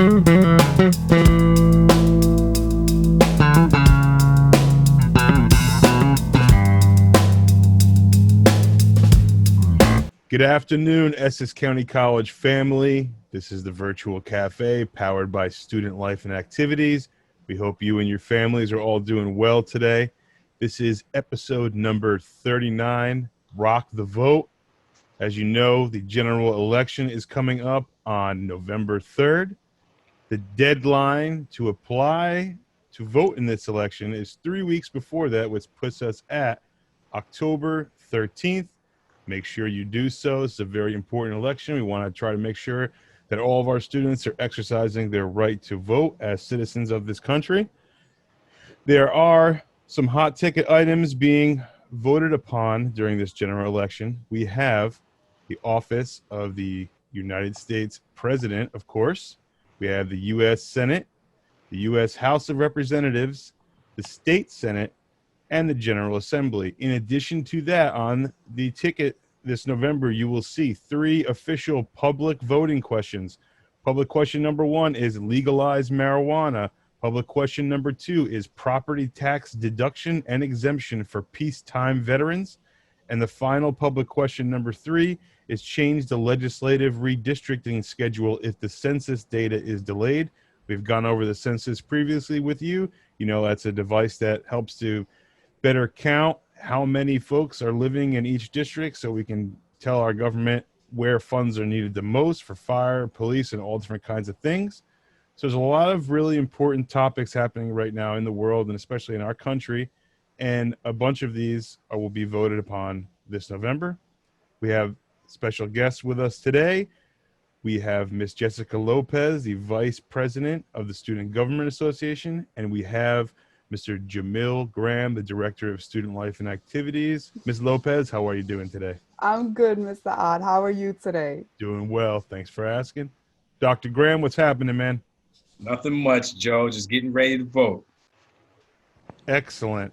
Good afternoon, Essex County College family. This is the Virtual Cafe powered by Student Life and Activities. We hope you and your families are all doing well today. This is episode number 39, Rock the Vote. As you know, the general election is coming up on November 3rd. The deadline to apply to vote in this election is 3 weeks before that, which puts us at October 13th. Make sure you do so. It's a very important election. We want to try to make sure that all of our students are exercising their right to vote as citizens of this country. There are some hot ticket items being voted upon during this general election. We have the office of the United States President, of course. We have the U.S. Senate, the U.S. House of Representatives, the State Senate, and the General Assembly. In addition to that, on the ticket this November, you will see 3 official public voting questions. Public question number 1 is legalize marijuana. Public question number 2 is property tax deduction and exemption for peacetime veterans. And the final public question number 3 is change the legislative redistricting schedule if the census data is delayed. We've gone over the census previously with you. You know, that's a device that helps to better count how many folks are living in each district so we can tell our government where funds are needed the most for fire, police, and all different kinds of things. So there's a lot of really important topics happening right now in the world and especially in our country. And a bunch of these will be voted upon this November. We have special guests with us today. We have Miss Jessica Lopez, the Vice President of the Student Government Association, and we have Mr. Jamil Graham, the Director of Student Life and Activities. Ms. Lopez, how are you doing today? I'm good, Mr. Odd. How are you today? Doing well. Thanks for asking. Dr. Graham, what's happening, man? Nothing much, Joe. Just getting ready to vote. Excellent.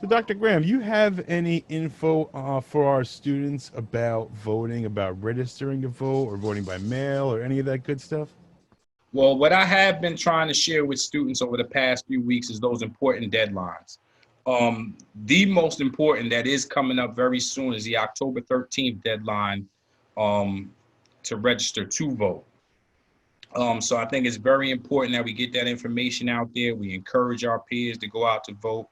So, Dr. Graham, you have any info for our students about voting, about registering to vote or voting by mail or any of that good stuff? Well, what I have been trying to share with students over the past few weeks is those important deadlines. The most important that is coming up very soon is the October 13th deadline to register to vote. So I think it's very important that we get that information out there. We encourage our peers to go out to vote.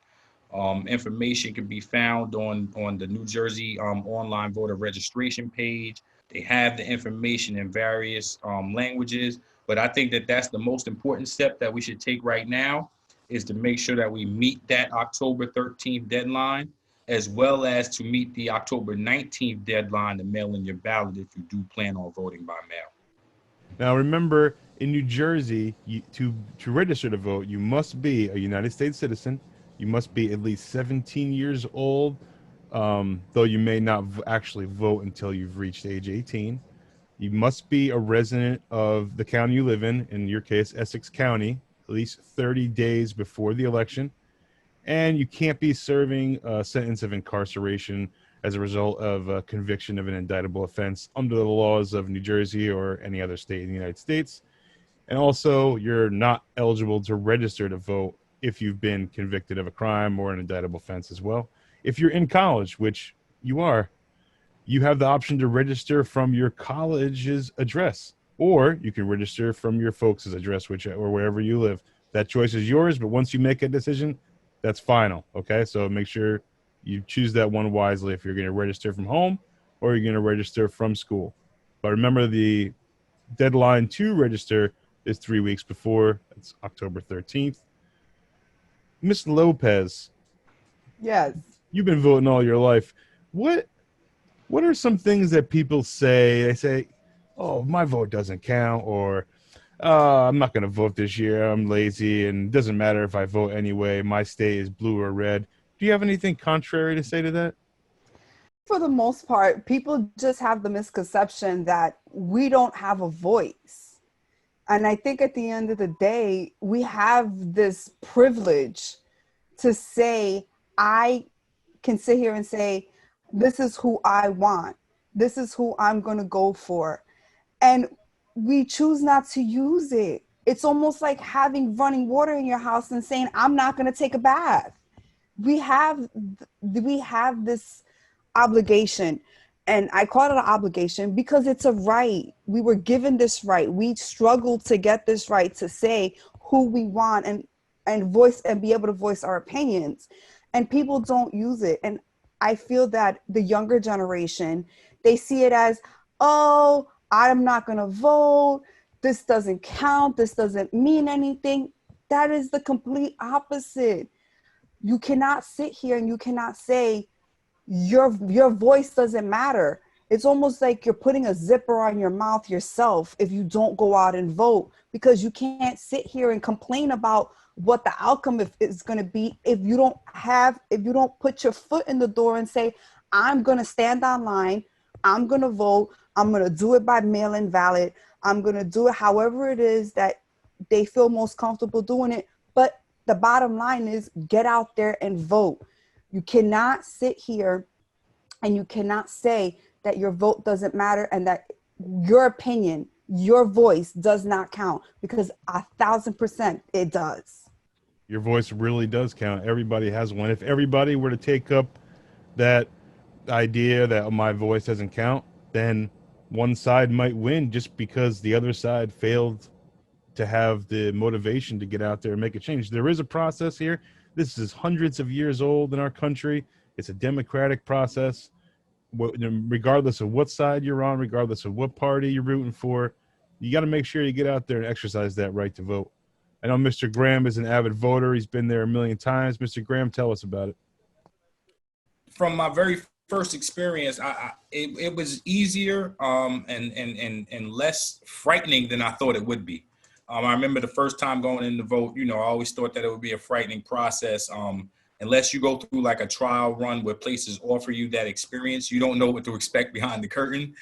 Information can be found on the New Jersey online voter registration page. They have the information in various languages. But I think that that's the most important step that we should take right now is to make sure that we meet that October 13th deadline, as well as to meet the October 19th deadline to mail in your ballot if you do plan on voting by mail. Now, remember, in New Jersey, to register to vote, you must be a United States citizen. You must be at least 17 years old, though you may not actually vote until you've reached age 18. You must be a resident of the county you live in your case, Essex County, at least 30 days before the election. And you can't be serving a sentence of incarceration as a result of a conviction of an indictable offense under the laws of New Jersey or any other state in the United States. And also, you're not eligible to register to vote if you've been convicted of a crime or an indictable offense as well. If you're in college, which you are, you have the option to register from your college's address, or you can register from your folks' address, or wherever you live. That choice is yours, but once you make a decision, that's final, okay? So make sure you choose that one wisely if you're going to register from home or you're going to register from school. But remember, the deadline to register is 3 weeks before. It's October 13th. Miss Lopez. Yes. You've been voting all your life. What are some things that people say? They say, oh, my vote doesn't count, or I'm not going to vote this year. I'm lazy, and it doesn't matter if I vote anyway. My state is blue or red. Do you have anything contrary to say to that? For the most part, people just have the misconception that we don't have a voice. And I think at the end of the day, we have this privilege to say, I can sit here and say, this is who I want. This is who I'm going to go for. And we choose not to use it It's almost like having running water in your house and saying, I'm not going to take a bath. We have this obligation, and I call it an obligation because it's a right. We were given this right. We struggled to get this right to say who we want and voice and be able to voice our opinions, and people don't use it. And I feel that the younger generation, they see it as, oh, I'm not going to vote, this doesn't count, this doesn't mean anything. That is the complete opposite. You cannot sit here and you cannot say your voice doesn't matter. It's almost like you're putting a zipper on your mouth yourself if you don't go out and vote, because you can't sit here and complain about what the outcome is going to be if you don't put your foot in the door and say, I'm going to stand online, I'm going to vote, I'm going to do it by mail-in ballot, I'm going to do it however it is that they feel most comfortable doing it. But the bottom line is, get out there and vote. You cannot sit here and you cannot say that your vote doesn't matter and that your opinion, your voice does not count, because 1,000% it does. Your voice really does count. Everybody has one. If everybody were to take up that idea that my voice doesn't count, then one side might win just because the other side failed to have the motivation to get out there and make a change. There is a process here. This is hundreds of years old in our country. It's a democratic process. Regardless of what side you're on, regardless of what party you're rooting for, you got to make sure you get out there and exercise that right to vote. I know Mr. Graham is an avid voter. He's been there a million times. Mr. Graham, tell us about it. From my very first experience, it was easier and less frightening than I thought it would be. I remember the first time going in to vote, I always thought that it would be a frightening process. Unless you go through like a trial run where places offer you that experience, you don't know what to expect behind the curtain.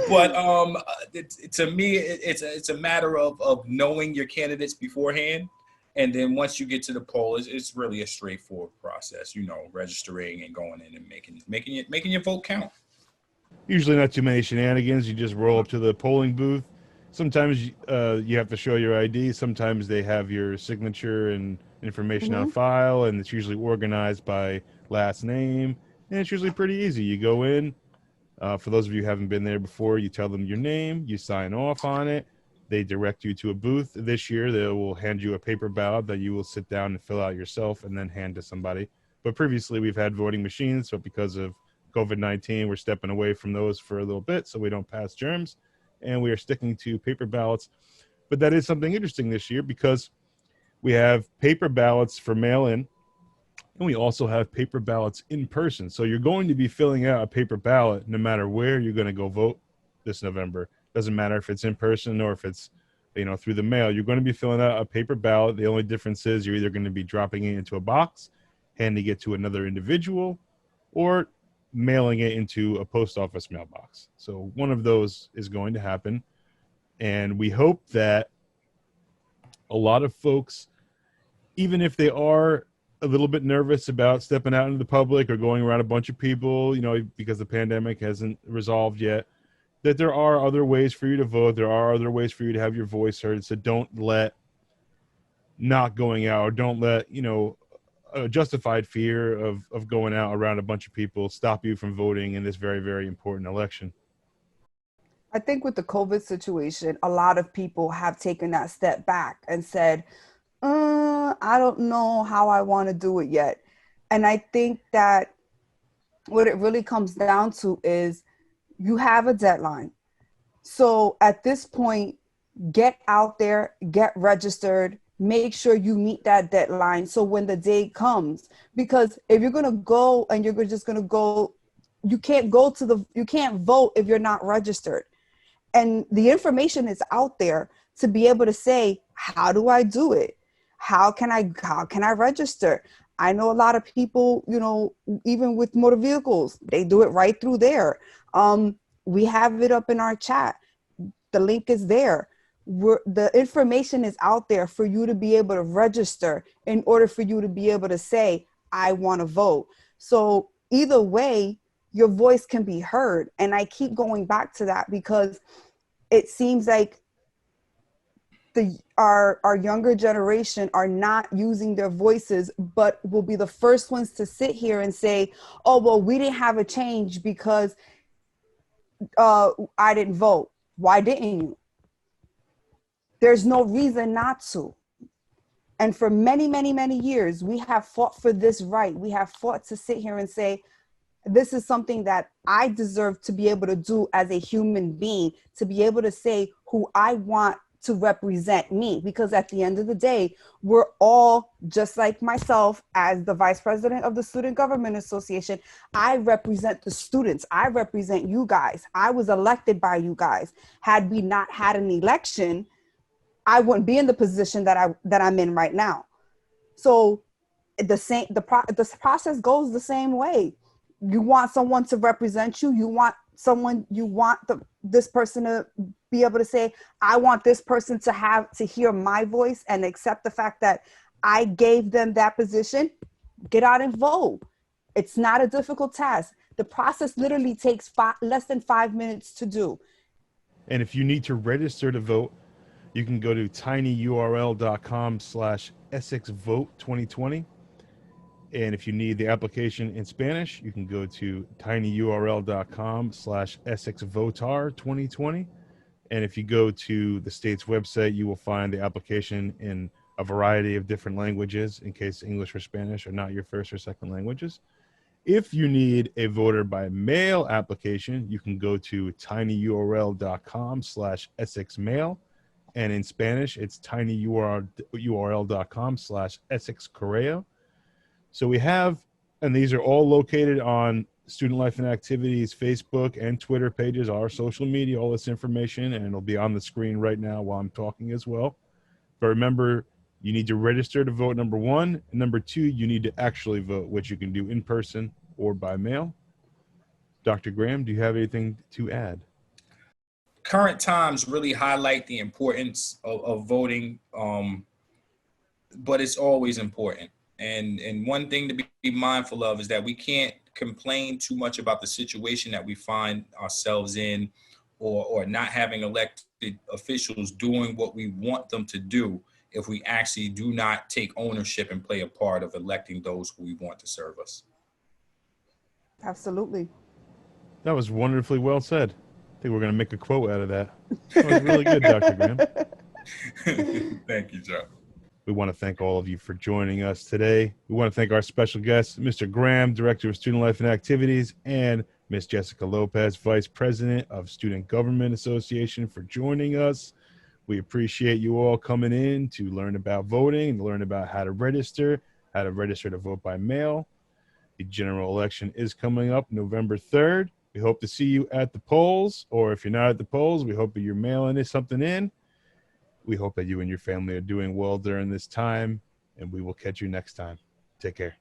But to me, it's a matter of knowing your candidates beforehand. And then once you get to the poll, it's really a straightforward process, registering and going in and making your vote count. Usually not too many shenanigans. You just roll up to the polling booth. Sometimes you have to show your ID. Sometimes they have your signature and information on file, and it's usually organized by last name. And it's usually pretty easy. You go in. For those of you who haven't been there before, you tell them your name, you sign off on it. They direct you to a booth. This year, they will hand you a paper ballot that you will sit down and fill out yourself and then hand to somebody. But previously, we've had voting machines, but because of COVID-19, we're stepping away from those for a little bit so we don't pass germs, and we are sticking to paper ballots. But that is something interesting this year because we have paper ballots for mail-in, and we also have paper ballots in person. So you're going to be filling out a paper ballot no matter where you're going to go vote this November. Doesn't matter if it's in person or if it's through the mail. You're going to be filling out a paper ballot. The only difference is you're either going to be dropping it into a box, handing it to another individual, or mailing it into a post office mailbox. So one of those is going to happen. And we hope that a lot of folks, even if they are a little bit nervous about stepping out into the public or going around a bunch of people, because the pandemic hasn't resolved yet, that there are other ways for you to vote. There are other ways for you to have your voice heard. So don't let not going out, or don't let, a justified fear of going out around a bunch of people stop you from voting in this very, very important election. I think with the COVID situation, a lot of people have taken that step back and said, I don't know how I want to do it yet. And I think that what it really comes down to is you have a deadline. So at this point, get out there, get registered, make sure you meet that deadline. So when the day comes, because if you're going to go and you're just going to go, you can't vote if you're not registered. And the information is out there to be able to say, how do I do it? How can I register? I know a lot of people, even with motor vehicles, they do it right through there. We have it up in our chat. The link is there. The information is out there for you to be able to register in order for you to be able to say, I want to vote. So either way, your voice can be heard. And I keep going back to that because it seems like our younger generation are not using their voices, but will be the first ones to sit here and say, oh, well, we didn't have a change because I didn't vote. Why didn't you? There's no reason not to. And for many, many, many years, we have fought for this right. We have fought to sit here and say, this is something that I deserve to be able to do as a human being, to be able to say who I want to represent me. Because at the end of the day, we're all, just like myself as the vice president of the Student Government Association, I represent the students. I represent you guys. I was elected by you guys. Had we not had an election, I wouldn't be in the position that I'm in right now. So the process goes the same way. You want someone to represent you. You want this person to be able to say, I want this person to hear my voice and accept the fact that I gave them that position. Get out and vote. It's not a difficult task. The process literally takes less than 5 minutes to do. And if you need to register to vote, you can go to tinyurl.com/EssexVote2020. And if you need the application in Spanish, you can go to tinyurl.com/EssexVotar2020. And if you go to the state's website, you will find the application in a variety of different languages in case English or Spanish are not your first or second languages. If you need a voter by mail application, you can go to tinyurl.com/EssexMail. And in Spanish, it's tinyurl.com/EssexCorreo. So we have, and these are all located on Student Life and Activities Facebook and Twitter pages, our social media, all this information, and it'll be on the screen right now while I'm talking as well. But remember, you need to register to vote, number one. And number two, you need to actually vote, which you can do in person or by mail. Dr. Graham, do you have anything to add? Current times really highlight the importance of voting, but it's always important. And one thing to be mindful of is that we can't complain too much about the situation that we find ourselves in, or not having elected officials doing what we want them to do if we actually do not take ownership and play a part of electing those who we want to serve us. Absolutely. That was wonderfully well said. I think we're going to make a quote out of that. That was really good, Dr. Graham. Thank you, Joe. We want to thank all of you for joining us today. We want to thank our special guests, Mr. Graham, Director of Student Life and Activities, and Ms. Jessica Lopez, Vice President of Student Government Association, for joining us. We appreciate you all coming in to learn about voting and learn about how to register to vote by mail. The general election is coming up November 3rd. We hope to see you at the polls, or if you're not at the polls, we hope that you're mailing something in. We hope that you and your family are doing well during this time, and we will catch you next time. Take care.